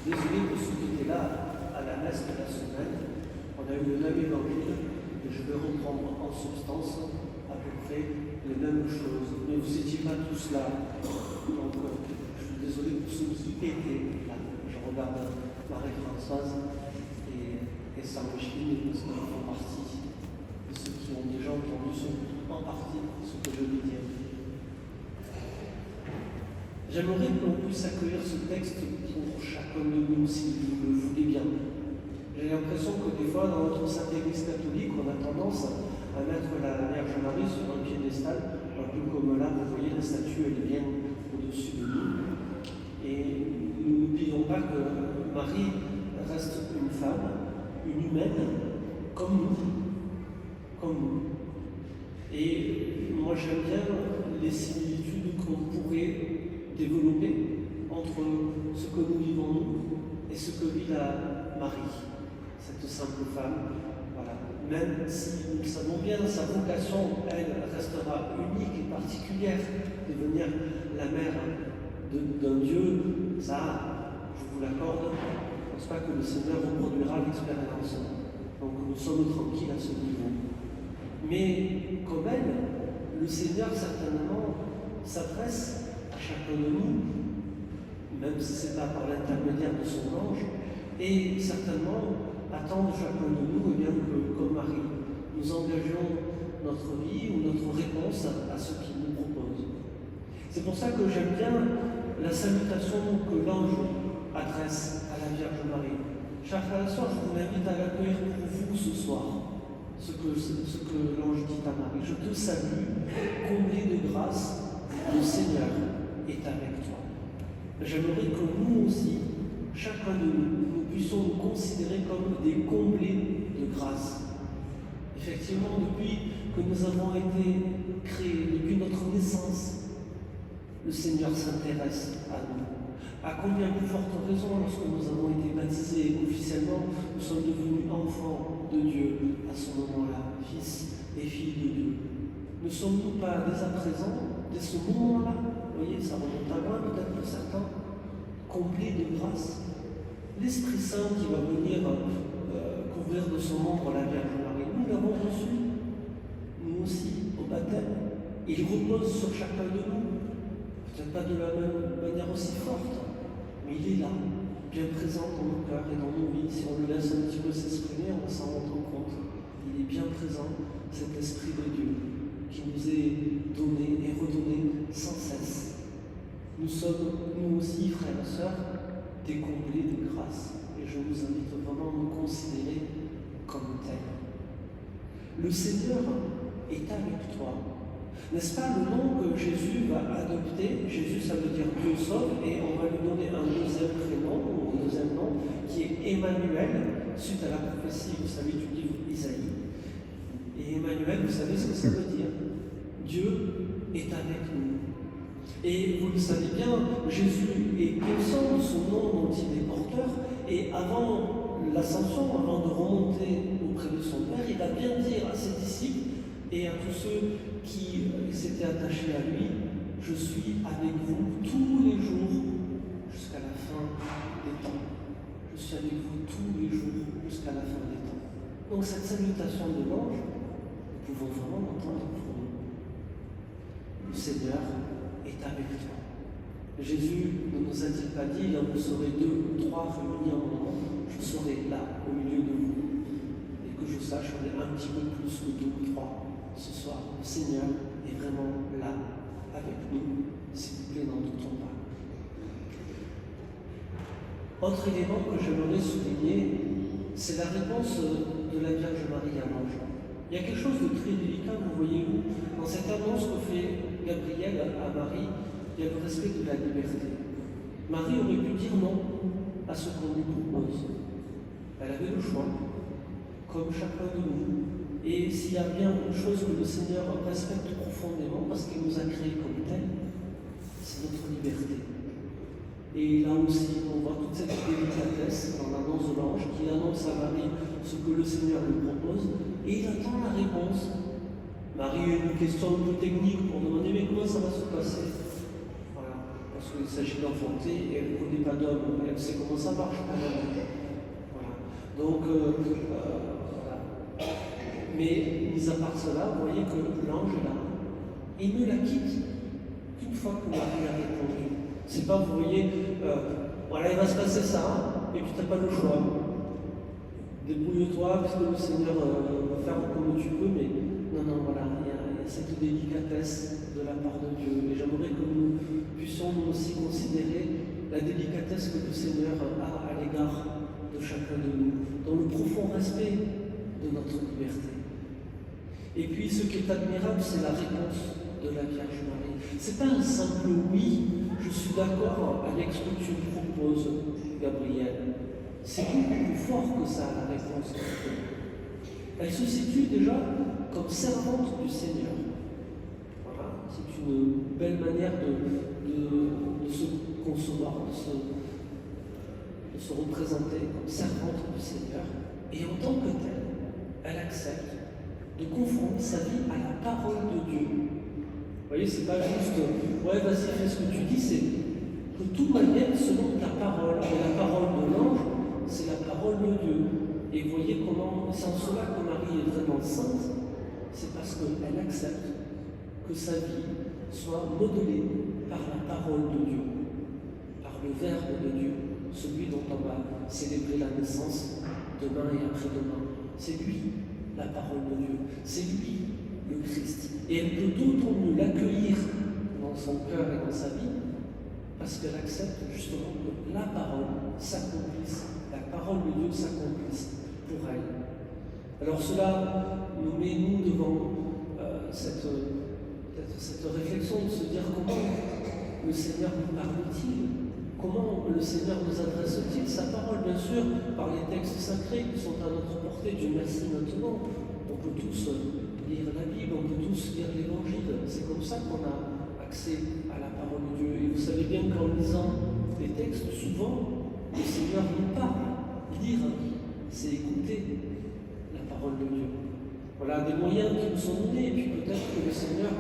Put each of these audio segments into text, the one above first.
suis désolé pour ceux qui étaient là à la messe de la semaine. On a eu le même évangile et je vais reprendre en substance à peu près les mêmes choses. Mais vous n'étiez pas tous là. Donc je suis désolé pour ceux qui étaient là. Je regarde Marie-Françoise et Saint-Micheline parce qu'ils font partie de ceux qui ont déjà entendu en partie ce que je vais dire. J'aimerais que l'on puisse accueillir ce texte pour chacun de nous si vous le voulez bien. J'ai l'impression que des fois, dans notre Sainte Église catholique, on a tendance à mettre la Vierge Marie sur un piédestal, un peu comme là, vous voyez, la statue, elle est bien au-dessus de nous. Et nous n'oublions pas que Marie reste une femme, une humaine, comme nous. Et moi, j'aime bien les similitudes qu'on pourrait développer entre ce que nous vivons nous et ce que vit la Marie, cette simple femme. Voilà. Même si nous le savons bien, sa vocation, elle, restera unique et particulière, devenir la mère d'un Dieu, ça, je vous l'accorde, je ne pense pas que le Seigneur reproduira l'expérience. Donc nous sommes tranquilles à ce niveau. Mais comme elle, le Seigneur certainement s'adresse à chacun de nous, même si ce n'est pas par l'intermédiaire de son ange, et certainement attend de chacun de nous, bien que, comme Marie, nous engagions notre vie ou notre réponse à ce qu'il nous propose. C'est pour ça que j'aime bien la salutation que l'ange adresse à la Vierge Marie. Chers frères et sœurs, je vous invite à l'accueillir pour vous ce soir, ce que l'ange dit à Marie. Je te salue, comblée de grâce, le Seigneur est avec toi. J'aimerais que nous aussi, chacun de nous puissions nous considérer comme des comblés de grâce. Effectivement, depuis que nous avons été créés, depuis notre naissance, le Seigneur s'intéresse à nous. À combien plus forte raison, lorsque nous avons été baptisés officiellement, nous sommes devenus enfants de Dieu à ce moment-là, fils et filles de Dieu. Ne sommes-nous pas dès à présent, dès ce moment-là, vous voyez, ça remonte à loin peut-être pour certains, comblés de grâce. L'Esprit Saint qui va venir couvrir de son ombre la Vierge Marie, nous l'avons reçu, nous aussi, au baptême. Il repose sur chacun de nous, peut-être pas de la même manière aussi forte, mais il est là, bien présent dans nos cœurs et dans nos vies. Si on le laisse un petit peu s'exprimer, on va s'en rendre compte. Il est bien présent, cet Esprit de Dieu, qui nous est donné et redonné sans cesse. Nous sommes, nous aussi, frères et sœurs, des comblés de grâce. Et je vous invite vraiment à nous considérer comme tels. Le Seigneur est avec toi. N'est-ce pas le nom que Jésus va adopter? Jésus, ça veut dire Dieu sauve, et on va lui donner un deuxième prénom, ou un deuxième nom, qui est Emmanuel, suite à la prophétie, vous savez, du livre Isaïe. Et Emmanuel, vous savez ce que ça veut dire? Dieu est avec nous. Et vous le savez bien, Jésus est conscient de son nom dont il est porteur, et avant l'ascension, avant de remonter auprès de son Père, il va bien dire à ses disciples et à tous ceux qui s'étaient attachés à lui, je suis avec vous tous les jours jusqu'à la fin des temps. Je suis avec vous tous les jours jusqu'à la fin des temps. Donc cette salutation de l'ange, nous pouvons vraiment l'entendre pour nous. Le Seigneur est avec toi. Jésus ne nous a-t-il pas dit, là vous serez 2 ou 3 réunis en mon nom, je serai là au milieu de vous. Et que je sache, on est un petit peu plus que 2 ou 3 ce soir. Le Seigneur est vraiment là avec nous, s'il vous plaît, n'en doutons pas. Autre élément que j'aimerais souligner, c'est la réponse de la Vierge Marie à l'ange. Il y a quelque chose de très délicat, vous voyez-vous, dans cette annonce que fait Gabriel à Marie, il y a le respect de la liberté. Marie aurait pu dire non à ce qu'on lui propose. Elle avait le choix, comme chacun de nous. Et s'il y a bien une chose que le Seigneur respecte profondément, parce qu'il nous a créés comme tels, c'est notre liberté. Et là aussi, on voit toute cette délicatesse dans l'annonce de l'ange qui annonce à Marie ce que le Seigneur lui propose, et il attend la réponse. Marie a une question un peu technique pour demander mais comment ça va se passer? Voilà. Parce qu'il s'agit d'enfanter, et elle ne connaît pas d'homme, elle sait comment ça marche. Voilà. Donc, voilà. Mais, mis à part cela, vous voyez que l'ange est là. Il ne la quitte qu'une fois que Marie a répondu. C'est pas, vous voyez, voilà, il va se passer ça, et puis tu n'as pas le choix. Débrouille-toi, puisque le Seigneur va faire comme tu peux, mais non, voilà, il y a cette délicatesse de la part de Dieu. Et j'aimerais que nous puissions nous aussi considérer la délicatesse que le Seigneur a à l'égard de chacun de nous, dans le profond respect de notre liberté. Et puis, ce qui est admirable, c'est la réponse de la Vierge Marie. C'est pas un simple oui, je suis d'accord avec ce que tu proposes, Gabriel. C'est beaucoup plus fort que ça, la réponse de Dieu. Elle se situe déjà comme servante du Seigneur. Voilà, c'est une belle manière de se concevoir, de se représenter comme servante du Seigneur. Et en tant que telle, elle accepte de conformer sa vie à la parole de Dieu. Vous voyez, c'est pas juste ouais, vas-y, fais ce que tu dis, c'est que tout manière selon ta parole. Et la parole de l'ange, c'est la parole de Dieu. Et vous voyez comment, c'est en cela que Marie est vraiment sainte, c'est parce qu'elle accepte que sa vie soit modelée par la parole de Dieu, par le Verbe de Dieu, celui dont on va célébrer la naissance demain et après-demain. C'est lui, la parole de Dieu. C'est lui, le Christ. Et elle peut d'autant mieux l'accueillir dans son cœur et dans sa vie, parce qu'elle accepte justement que la parole s'accomplisse, la parole de Dieu s'accomplisse pour elle. Alors cela nous met, nous, devant cette réflexion de se dire comment le Seigneur nous parle-t-il, comment le Seigneur nous adresse-t-il sa parole, bien sûr, par les textes sacrés qui sont à notre portée. Dieu merci maintenant. On peut tous lire la Bible, on peut tous lire l'Évangile. C'est comme ça qu'on a accès à la parole de Dieu. Et vous savez bien qu'en lisant les textes, souvent, le Seigneur nous parle. Lire, c'est écouter la parole de Dieu. Voilà des moyens qui nous sont donnés. Et puis peut-être que le Seigneur,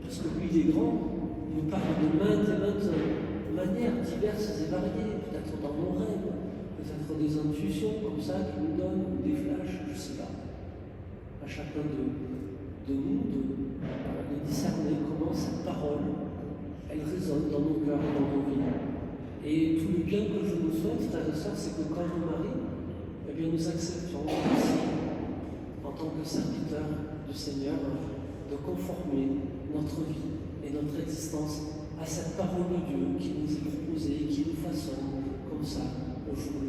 parce que lui il est grand, nous parle de maintes et maintes manières diverses et variées, peut-être dans nos rêves, peut-être des intuitions comme ça qui nous donnent des flashs, je ne sais pas. À chacun de nous de discerner comment cette parole, elle résonne dans nos cœurs et dans nos vies. Et tout le bien que je nous souhaite, frères et sœurs, c'est que comme Marie, eh bien, nous acceptions aussi, en tant que serviteurs du Seigneur, de conformer notre vie et notre existence à cette parole de Dieu qui nous est proposée et qui nous façonne comme ça au jour le jour.